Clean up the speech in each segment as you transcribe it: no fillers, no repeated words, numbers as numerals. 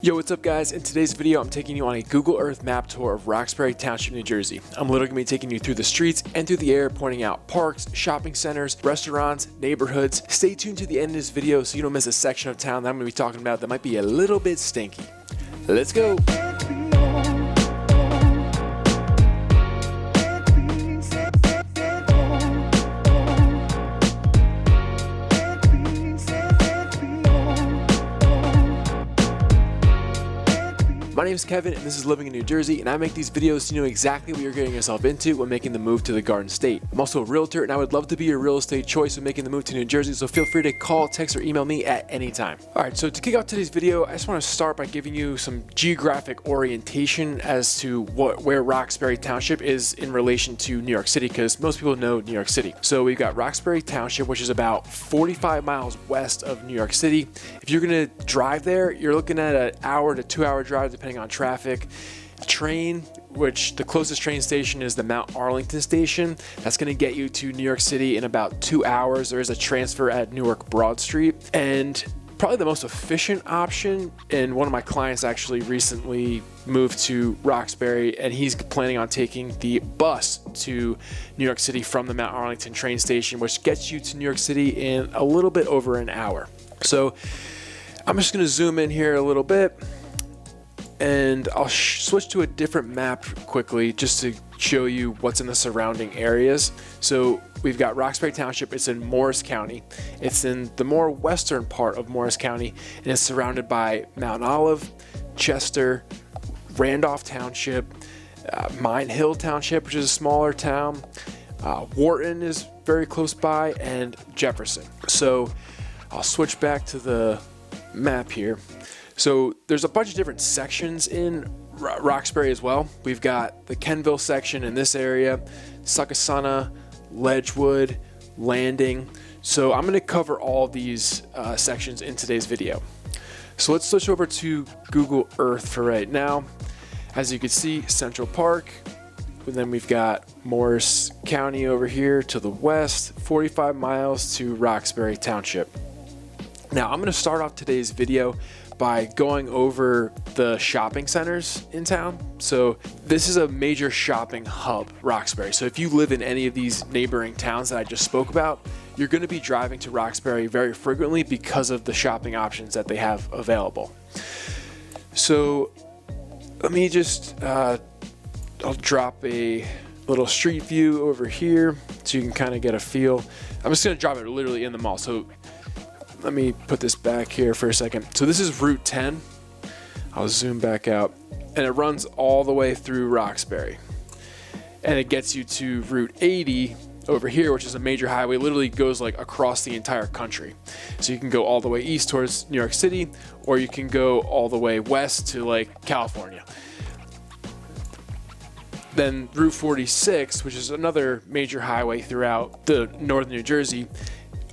Yo, what's up guys? In today's video, I'm taking you on a Google Earth map tour of Roxbury Township, New Jersey. I'm literally going to be taking you through the streets and through the air, pointing out parks, shopping centers, restaurants, neighborhoods. Stay tuned to the end of this video so you don't miss a section of town that I'm going to be talking about that might be a little bit stinky. Let's go! My name is Kevin and this is Living in New Jersey, and I make these videos so you know exactly what you're getting yourself into when making the move to the Garden State. I'm also a realtor and I would love to be your real estate choice when making the move to New Jersey, so feel free to call, text, or email me at any time. Alright, so to kick off today's video, I just want to start by giving you some geographic orientation as to where Roxbury Township is in relation to New York City, because most people know New York City. So we've got Roxbury Township, which is about 45 miles west of New York City. If you're going to drive there, you're looking at an hour to 2 hour drive depending on traffic. Train, which the closest train station is the Mount Arlington station. That's going to get you to New York City in about 2 hours. There is a transfer at Newark Broad Street, and probably the most efficient option, and one of my clients actually recently moved to Roxbury and he's planning on taking the bus to New York City from the Mount Arlington train station, which gets you to New York City in a little bit over an hour. So I'm just going to zoom in here a little bit, and I'll switch to a different map quickly just to show you what's in the surrounding areas. So we've got Roxbury Township. It's in Morris County. It's in the more western part of Morris County, and it's surrounded by Mount Olive, Chester, Randolph Township, Mine Hill Township, which is a smaller town. Wharton is very close by, and Jefferson. So I'll switch back to the map here. So there's a bunch of different sections in Roxbury as well. We've got the Kenville Section in this area, Succasunna, Ledgewood, Landing. So I'm going to cover all of these sections in today's video. So let's switch over to Google Earth for right now. As you can see, Central Park, and then we've got Morris County over here to the west, 45 miles to Roxbury Township. Now I'm going to start off today's video by going over the shopping centers in town. So this is a major shopping hub, Roxbury. So if you live in any of these neighboring towns that I just spoke about, you're going to be driving to Roxbury very frequently because of the shopping options that they have available. So let me just, I'll drop a little street view over here so you can kind of get a feel. I'm just going to drop it literally in the mall. So let me put this back here for a second. So this is Route 10. I'll zoom back out, and it runs all the way through Roxbury, and it gets you to Route 80 over here, which is a major highway. It literally goes like across the entire country. So you can go all the way east towards New York City, or you can go all the way west to like California. Then Route 46, which is another major highway throughout the northern New Jersey,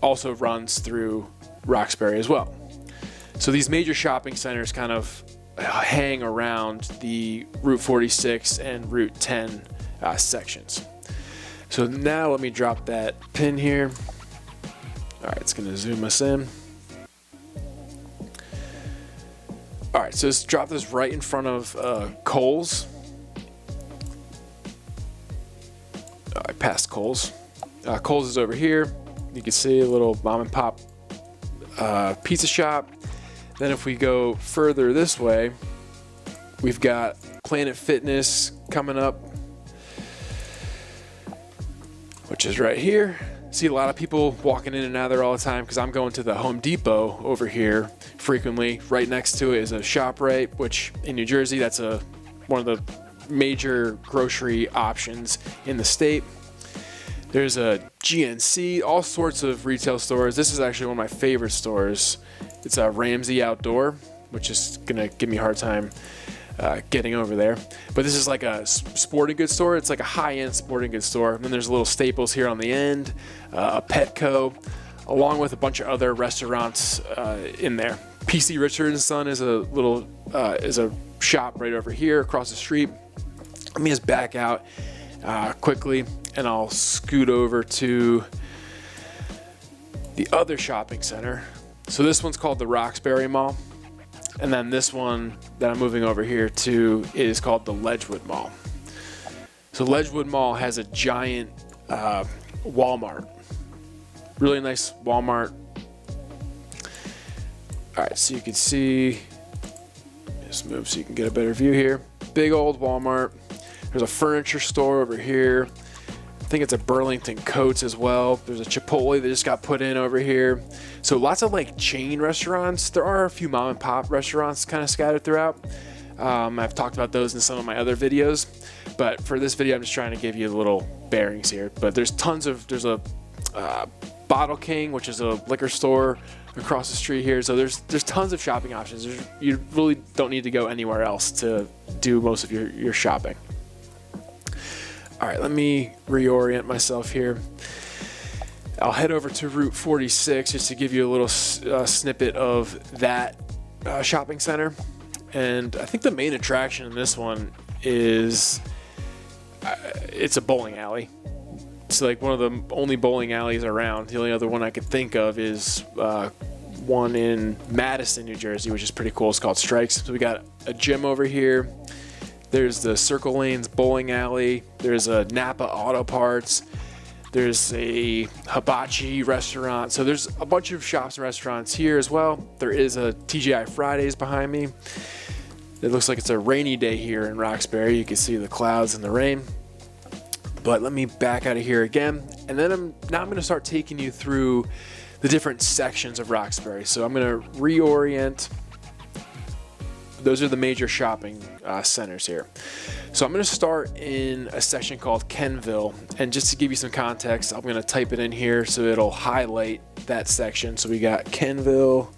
also runs through Roxbury as well. So these major shopping centers kind of hang around the Route 46 and Route 10 sections. So now let me drop that pin here. All right, it's going to zoom us in. All right, so let's drop this right in front of Kohl's. I passed Kohl's. Kohl's is over here. You can see a little mom and pop pizza shop. Then if we go further this way, we've got Planet Fitness coming up, which is right here. See a lot of people walking in and out there all the time because I'm going to the Home Depot over here frequently. Right next to it is a ShopRite, which in New Jersey, that's one of the major grocery options in the state. There's a GNC, all sorts of retail stores. This is actually one of my favorite stores. It's a Ramsey Outdoor, which is gonna give me a hard time getting over there. But this is like a sporting goods store. It's like a high-end sporting goods store. And then there's a little Staples here on the end, a Petco, along with a bunch of other restaurants in there. PC Richard & Son is a shop right over here across the street. Let me just back out quickly, and I'll scoot over to the other shopping center. So this one's called the Roxbury Mall. And then this one that I'm moving over here to is called the Ledgewood Mall. So Ledgewood Mall has a giant Walmart. Really nice Walmart. All right, so you can see, just move so you can get a better view here. Big old Walmart. There's a furniture store over here. I think it's a Burlington Coats as well. There's a Chipotle that just got put in over here. So lots of like chain restaurants. There are a few mom and pop restaurants kind of scattered throughout. I've talked about those in some of my other videos, but for this video, I'm just trying to give you the little bearings here. But there's there's a Bottle King, which is a liquor store across the street here. So there's tons of shopping options. You really don't need to go anywhere else to do most of your shopping. All right, let me reorient myself here. I'll head over to Route 46 just to give you a little snippet of that shopping center. And I think the main attraction in this one is it's a bowling alley. It's like one of the only bowling alleys around. The only other one I could think of is one in Madison, New Jersey, which is pretty cool. It's called Strikes. So we got a gym over here. There's the Circle Lanes bowling alley. There's a Napa Auto Parts. There's a hibachi restaurant. So there's a bunch of shops and restaurants here as well. There is a TGI Fridays behind me. It looks like it's a rainy day here in Roxbury. You can see the clouds and the rain. But let me back out of here again. And then I'm going to start taking you through the different sections of Roxbury. So I'm going to reorient. Those are the major shopping centers here. So I'm going to start in a section called Kenville. And just to give you some context, I'm going to type it in here so it'll highlight that section. So we got Kenville,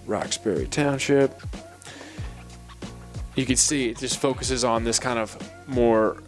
Roxbury Township. You can see it just focuses on this kind of more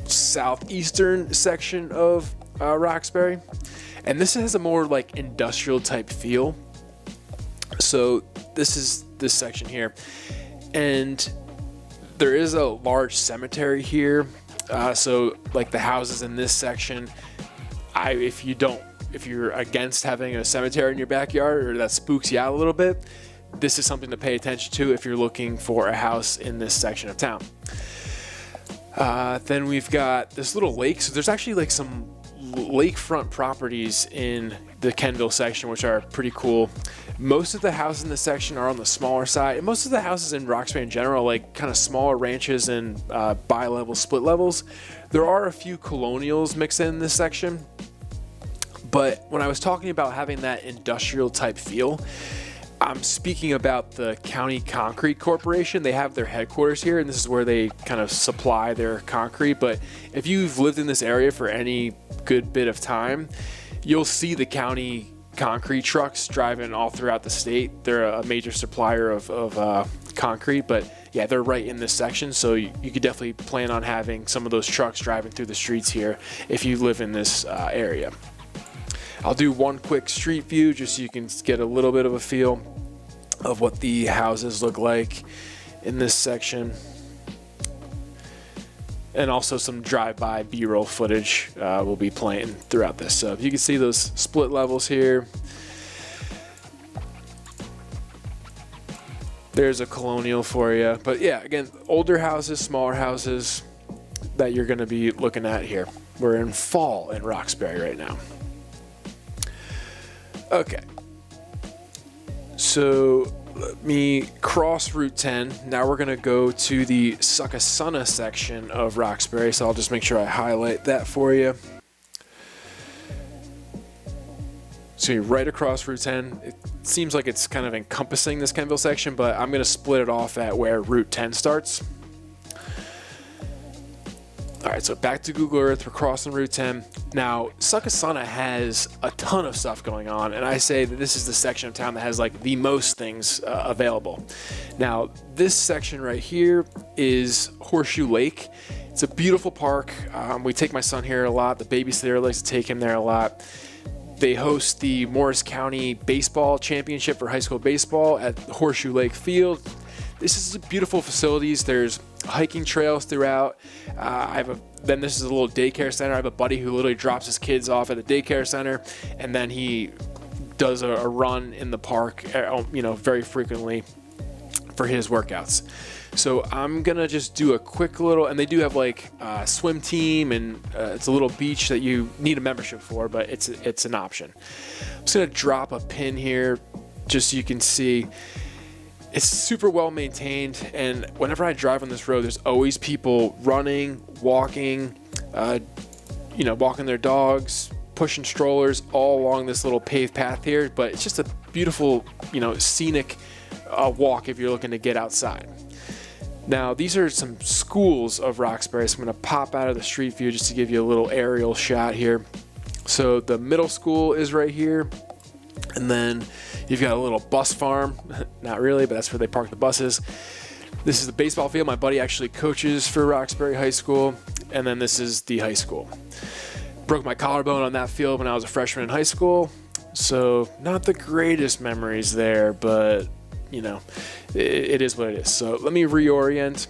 southeastern section of Roxbury. And this has a more like industrial type feel. So this is this section here. And there is a large cemetery here. So like the houses in this section, if you're against having a cemetery in your backyard or that spooks you out a little bit, this is something to pay attention to if you're looking for a house in this section of town. Then we've got this little lake. So there's actually like some lakefront properties in the Kenville section, which are pretty cool. Most of the houses in this section are on the smaller side. And most of the houses in Roxbury in general, like kind of smaller ranches and bi-level split levels. There are a few colonials mixed in this section. But when I was talking about having that industrial type feel, I'm speaking about the County Concrete Corporation. They have their headquarters here, and this is where they kind of supply their concrete. But if you've lived in this area for any good bit of time, you'll see the county concrete trucks driving all throughout the state. They're a major supplier of concrete, but yeah, they're right in this section. So you could definitely plan on having some of those trucks driving through the streets here if you live in this area. I'll do one quick street view just so you can get a little bit of a feel of what the houses look like in this section. And also some drive-by B-roll footage will be playing throughout this. So you can see those split levels here. There's a colonial for you. But yeah, again, older houses, smaller houses that you're going to be looking at here. We're in fall in Roxbury right now. Okay, so let me cross Route 10. Now we're gonna go to the Succasunna section of Roxbury, so I'll just make sure I highlight that for you. So you're right across Route 10. It seems like it's kind of encompassing this Kenville section, but I'm gonna split it off at where Route 10 starts. All right, so back to Google Earth, we're crossing Route 10. Now, Succasunna has a ton of stuff going on, and I say that this is the section of town that has like the most things available. Now, this section right here is Horseshoe Lake. It's a beautiful park. We take my son here a lot. The babysitter likes to take him there a lot. They host the Morris County Baseball Championship for high school baseball at Horseshoe Lake Field. This is beautiful facilities. There's hiking trails throughout. Then this is a little daycare center. I have a buddy who literally drops his kids off at the daycare center, and then he does a run in the park, you know, very frequently for his workouts. So I'm gonna just do a quick little, and they do have like a swim team, and it's a little beach that you need a membership for, but it's an option. I'm just gonna drop a pin here just so you can see. It's super well maintained, and whenever I drive on this road, there's always people running, walking, you know, walking their dogs, pushing strollers all along this little paved path here. But it's just a beautiful, you know, scenic walk if you're looking to get outside. Now, these are some schools of Roxbury, so I'm going to pop out of the street view just to give you a little aerial shot here. So the middle school is right here, and then you've got a little bus farm. Not really, but that's where they park the buses. This is the baseball field. My buddy actually coaches for Roxbury High School, and then this is the high school. Broke my collarbone on that field when I was a freshman in high school, so not the greatest memories there, but you know, it is what it is. So let me reorient,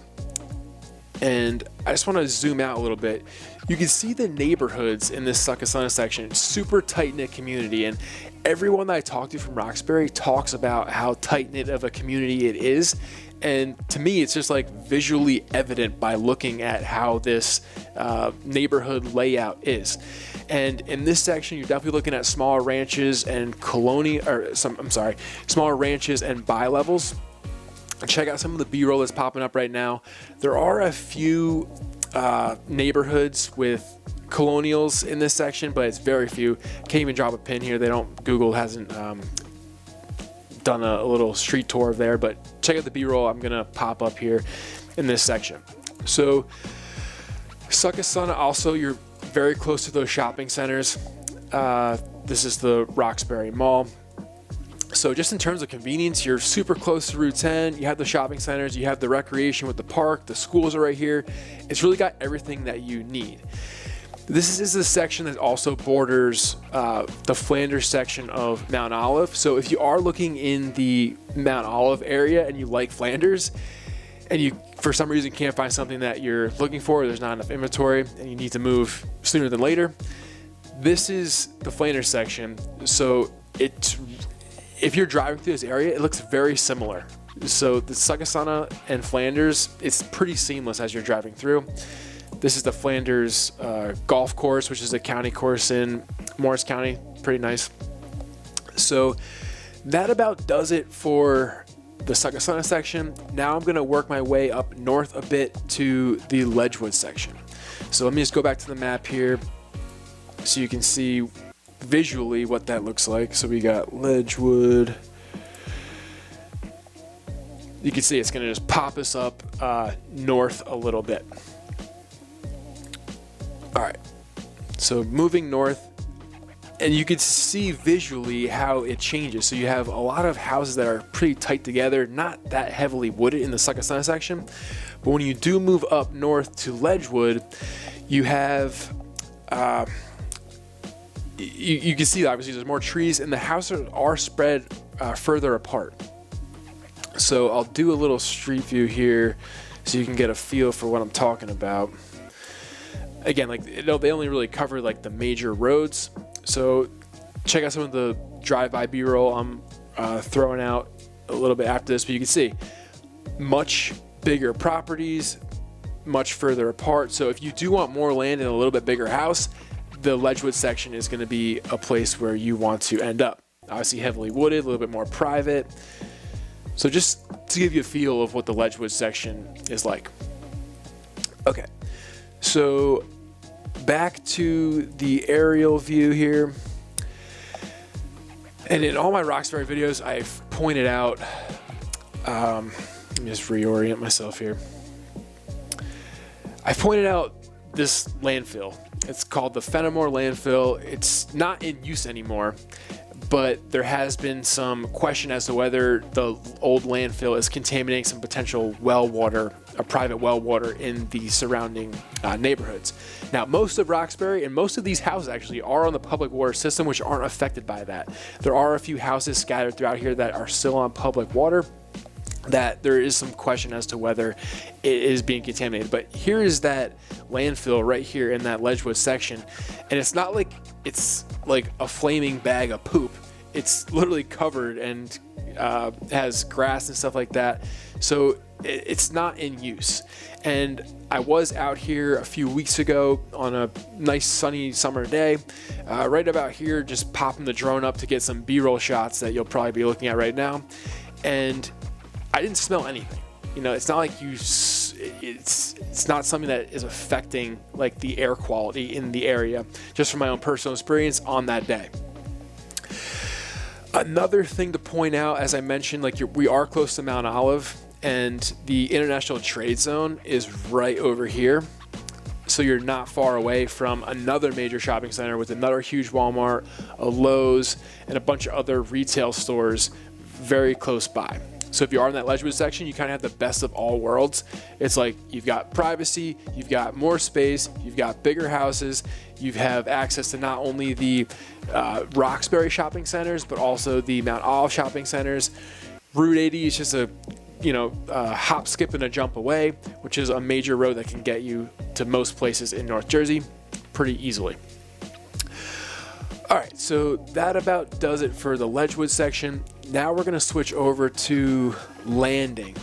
and I just want to zoom out a little bit. You can see the neighborhoods in this Succasunna section. Super tight-knit community, and everyone that I talk to from Roxbury talks about how tight-knit of a community it is. And to me, it's just like visually evident by looking at how this neighborhood layout is. And in this section, you're definitely looking at smaller ranches and smaller ranches and bi-levels. Check out some of the B-roll that's popping up right now. There are a few neighborhoods with colonials in this section, but it's very few. Can't even drop a pin here. Google hasn't done a little street tour of there, but check out the B-roll I'm gonna pop up here in this section. So Succasunna, also, you're very close to those shopping centers. This is the Roxbury Mall. So just in terms of convenience, you're super close to Route 10. You have the shopping centers, you have the recreation with the park, the schools are right here. It's really got everything that you need. This is the section that also borders the Flanders section of Mount Olive. So if you are looking in the Mount Olive area and you like Flanders, and you for some reason can't find something that you're looking for, or there's not enough inventory, and you need to move sooner than later, this is the Flanders section. So if you're driving through this area, it looks very similar. So the Succasunna and Flanders, it's pretty seamless as you're driving through. This is the Flanders golf course, which is a county course in Morris County. Pretty nice. So that about does it for the Succasunna section. Now I'm going to work my way up north a bit to the Ledgewood section. So let me just go back to the map here so you can see visually what that looks like. So we got Ledgewood. You can see it's going to just pop us up north a little bit. All right, so moving north, and you can see visually how it changes. So you have a lot of houses that are pretty tight together, not that heavily wooded in the Succasunna section. But when you do move up north to Ledgewood, you have, you can see obviously there's more trees, and the houses are spread further apart. So I'll do a little street view here so you can get a feel for what I'm talking about. Again, like they only really cover like the major roads. So check out some of the drive-by B-roll I'm throwing out a little bit after this, but you can see much bigger properties, much further apart. So if you do want more land and a little bit bigger house, the Ledgewood section is going to be a place where you want to end up. Obviously heavily wooded, a little bit more private. So just to give you a feel of what the Ledgewood section is like. Okay, so back to the aerial view here. And in all my Roxbury videos, I've pointed out, let me just reorient myself here. I've pointed out this landfill. It's called the Fenimore landfill. It's not in use anymore, but there has been some question as to whether the old landfill is contaminating some potential well water, private well water in the surrounding neighborhoods. Now, most of Roxbury and most of these houses actually are on the public water system, which aren't affected by that. There are a few houses scattered throughout here that are still on public water, that there is some question as to whether it is being contaminated. But here is that landfill right here in that Ledgewood section, and it's not like it's like a flaming bag of poop. it's literally covered and has grass and stuff like that. So it's not in use. And I was out here a few weeks ago on a nice sunny summer day, right about here, just popping the drone up to get some B-roll shots that you'll probably be looking at right now. And I didn't smell anything. You know, it's not like it's not something that is affecting like the air quality in the area, just from my own personal experience on that day. Another thing to point out, as I mentioned, like we are close to Mount Olive, and the International Trade Zone is right over here. So you're not far away from another major shopping center with another huge Walmart, a Lowe's, and a bunch of other retail stores very close by. So if you are in that Ledgewood section, you kind of have the best of all worlds. It's like you've got privacy, you've got more space, you've got bigger houses, you have access to not only the Roxbury shopping centers, but also the Mount Olive shopping centers. Route 80 is just a hop, skip, and a jump away, which is a major road that can get you to most places in North Jersey pretty easily. All right, so that about does it for the Ledgewood section. Now we're going to switch over to Landing.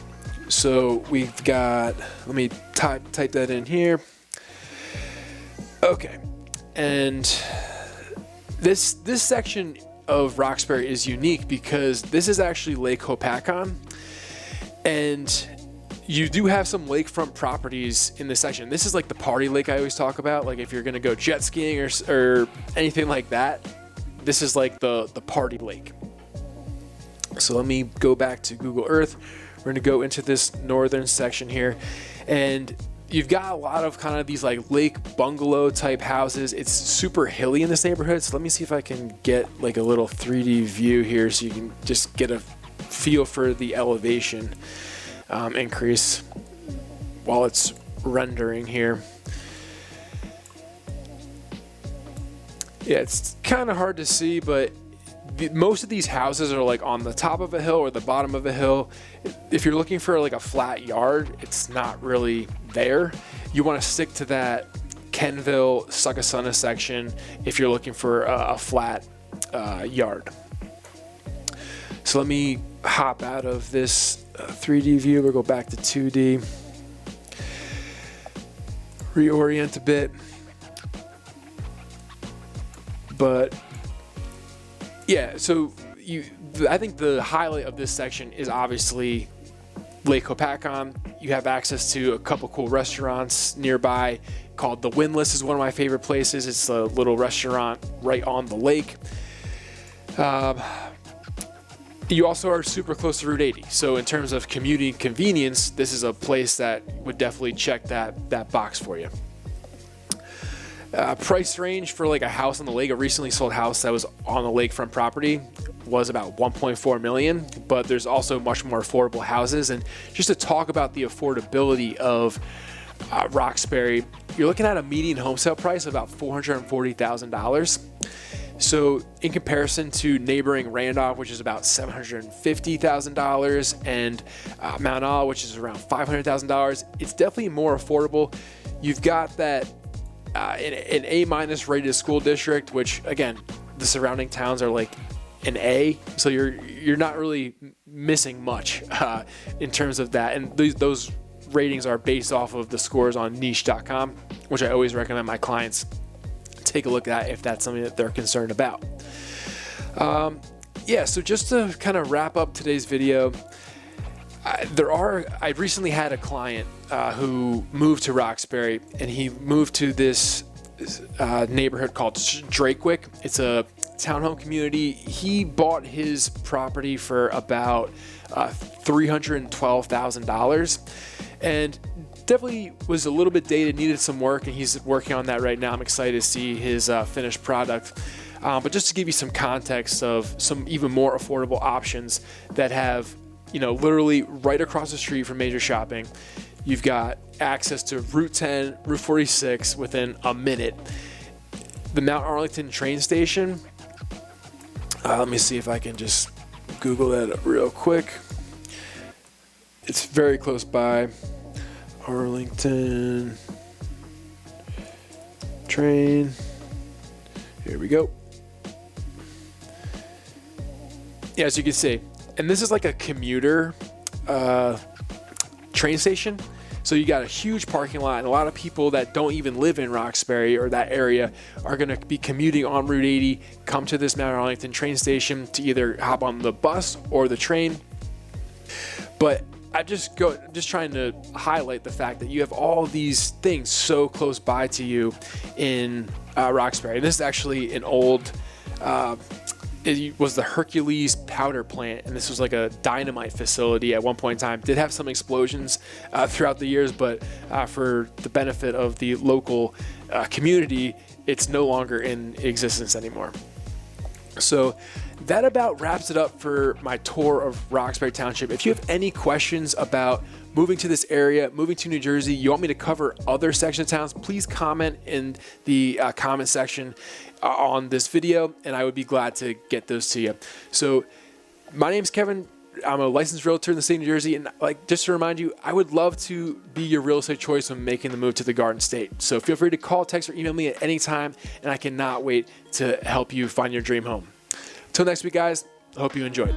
So we've got, let me type that in here. Okay, and this section of Roxbury is unique because this is actually Lake Hoboken, and you do have some lakefront properties in this section. This is like the party lake I always talk about. Like if you're gonna go jet skiing or anything like that, this is like the party lake. So let me go back to Google Earth. We're gonna go into this northern section here, and you've got a lot of kind of these like lake bungalow type houses. It's super hilly in this neighborhood. So let me see if I can get like a little 3D view here so you can just get a feel for the elevation increase while it's rendering here. Yeah, it's kind of hard to see, but most of these houses are like on the top of a hill or the bottom of a hill. If you're looking for like a flat yard, it's not really there. You want to stick to that Kenville Succasunna section if you're looking for a flat yard. So let me hop out of this 3D view. We'll go back to 2D. Reorient a bit. But yeah, so I think the highlight of this section is obviously Lake Hoboken. You have access to a couple cool restaurants nearby called The Windlass is one of my favorite places. It's a little restaurant right on the lake. You also are super close to Route 80. So in terms of commuting convenience, this is a place that would definitely check that box for you. Price range for like a house on the lake, a recently sold house that was on the lakefront property, was about 1.4 million, but there's also much more affordable houses. And just to talk about the affordability of Roxbury, you're looking at a median home sale price of about $440,000. So in comparison to neighboring Randolph, which is about $750,000, and Mount Olive, which is around $500,000, it's definitely more affordable. You've got that an A- rated school district, which again, the surrounding towns are like an A, so you're not really missing much in terms of that. And those ratings are based off of the scores on niche.com, which I always recommend my clients take a look at if that's something that they're concerned about. Yeah, so just to kind of wrap up today's video, I recently had a client who moved to Roxbury, and he moved to this neighborhood called Drakewick. It's a townhome community. He bought his property for about $312,000, and definitely was a little bit dated, needed some work, and he's working on that right now. I'm excited to see his finished product. But just to give you some context of some even more affordable options that have, literally right across the street from major shopping. You've got access to Route 10, Route 46 within a minute. The Mount Arlington train station. Let me see if I can just Google that up real quick. It's very close by. Arlington train. Here we go. Yeah, as you can see, and this is like a commuter train station. So you got a huge parking lot, and a lot of people that don't even live in Roxbury or that area are going to be commuting on Route 80, come to this Mount Arlington train station to either hop on the bus or the train. But I'm just trying to highlight the fact that you have all these things so close by to you in Roxbury. And this is actually an old, it was the Hercules powder plant, and this was like a dynamite facility at one point in time. Did have some explosions throughout the years, but for the benefit of the local community, it's no longer in existence anymore. So that about wraps it up for my tour of Roxbury Township. If you have any questions about moving to this area, moving to New Jersey, you want me to cover other sections of towns, please comment in the comment section on this video, and I would be glad to get those to you. So my name's Kevin. I'm a licensed realtor in the state of New Jersey, and just to remind you, I would love to be your real estate choice when making the move to the Garden State. So feel free to call, text, or email me at any time, and I cannot wait to help you find your dream home. Until next week, guys, I hope you enjoyed.